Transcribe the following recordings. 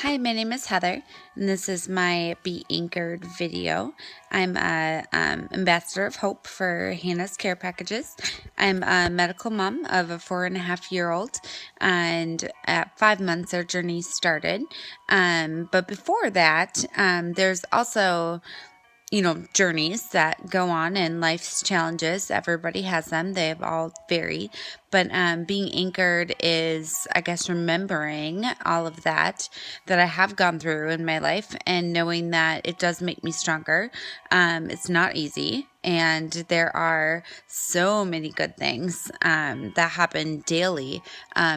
Hi, my name is Heather, and this is my Be Anchored video. I'm a ambassador of hope for Hannah's Care Packages. I'm a medical mom of a 4.5-year-old, and at 5 months our journey started. But before that, there's also journeys that go on in life's challenges. Everybody has them. They have all vary. But being anchored is, I guess, remembering all of that I have gone through in my life and knowing that it does make me stronger. It's not easy. And there are so many good things that happen daily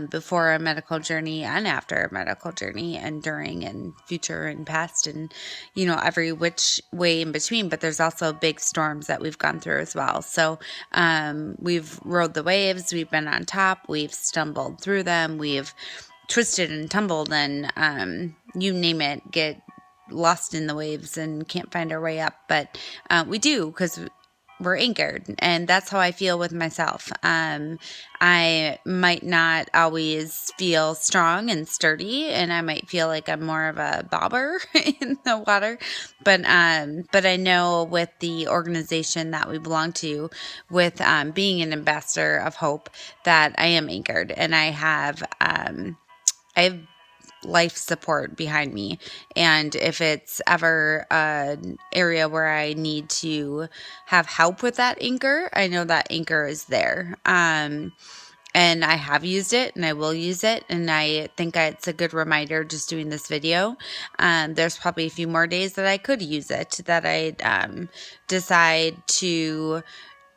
before a medical journey and after a medical journey and during and future and past and, every which way in between. But there's also big storms that we've gone through as well. So we've rode the waves. We've been on top. We've stumbled through them. We've twisted and tumbled and you name it, get lost in the waves and can't find our way up. But we do, because we're anchored, and that's how I feel with myself. I might not always feel strong and sturdy, and I might feel like I'm more of a bobber in the water, but I know with the organization that we belong to, with being an ambassador of hope, that I am anchored, and I have life support behind me. And if it's ever an area where I need to have help with that anchor, I know that anchor is there. And I have used it and I will use it. And I think it's a good reminder just doing this video. There's probably a few more days that I could use it, that I decide to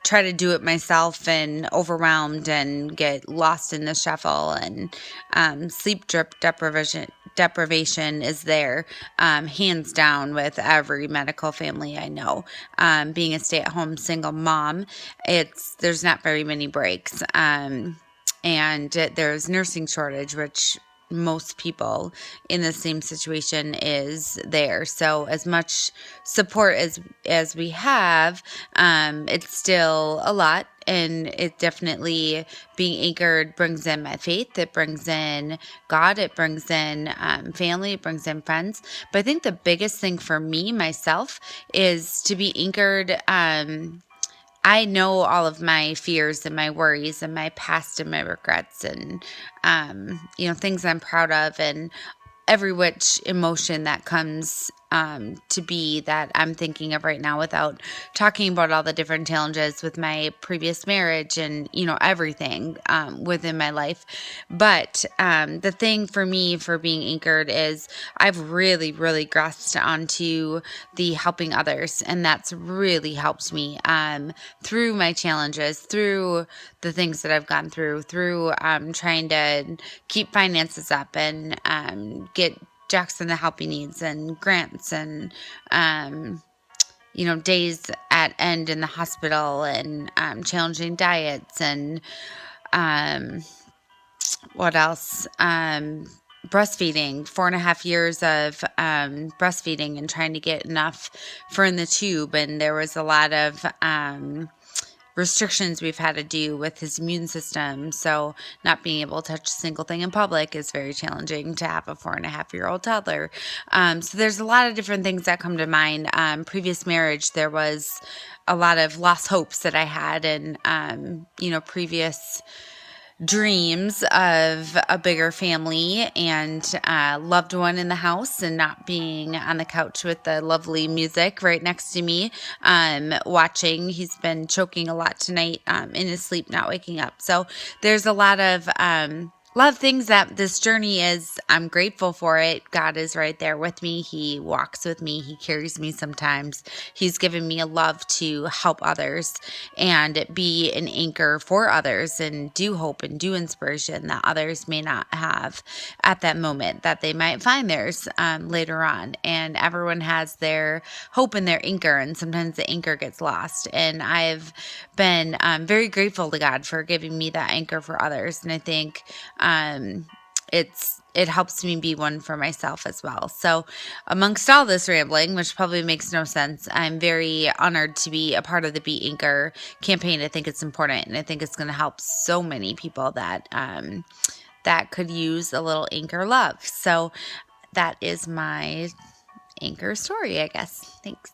try to do it myself and overwhelmed and get lost in the shuffle, and sleep deprivation is there, hands down, with every medical family I know. Being a stay-at-home single mom, there's not very many breaks, and there's nursing shortage, which most people in the same situation is there. So as much support as we have, it's still a lot. And it definitely, being anchored, brings in my faith. It brings in God. It brings in family. It brings in friends. But I think the biggest thing for me, myself, is to be anchored. I know all of my fears and my worries and my past and my regrets and, things I'm proud of, and every which emotion that comes to be that I'm thinking of right now, without talking about all the different challenges with my previous marriage and, everything within my life. But the thing for me for being anchored is I've really, really grasped onto the helping others. And that's really helped me through my challenges, through the things that I've gone through trying to keep finances up and get Jackson the help he needs, and grants, and days at end in the hospital, and challenging diets, and what else? Breastfeeding, 4.5 years of breastfeeding and trying to get enough for in the tube. And there was a lot of restrictions we've had to do with his immune system. So not being able to touch a single thing in public is very challenging to have a 4.5-year-old toddler. So there's a lot of different things that come to mind. Previous marriage, there was a lot of lost hopes that I had, and, previous dreams of a bigger family and loved one in the house, and not being on the couch with the lovely music right next to me, watching. He's been choking a lot tonight in his sleep, not waking up. So there's a lot of things that this journey is. I'm grateful for it. God is right there with me. He walks with me. He carries me sometimes. He's given me a love to help others and be an anchor for others, and do hope and do inspiration that others may not have at that moment, that they might find theirs later on. And everyone has their hope and their anchor, and sometimes the anchor gets lost. And I've been very grateful to God for giving me that anchor for others. And I think it helps me be one for myself as well. So amongst all this rambling, which probably makes no sense, I'm very honored to be a part of the Be Anchor campaign. I think it's important, and I think it's going to help so many people that could use a little anchor love. So that is my anchor story, I guess. Thanks.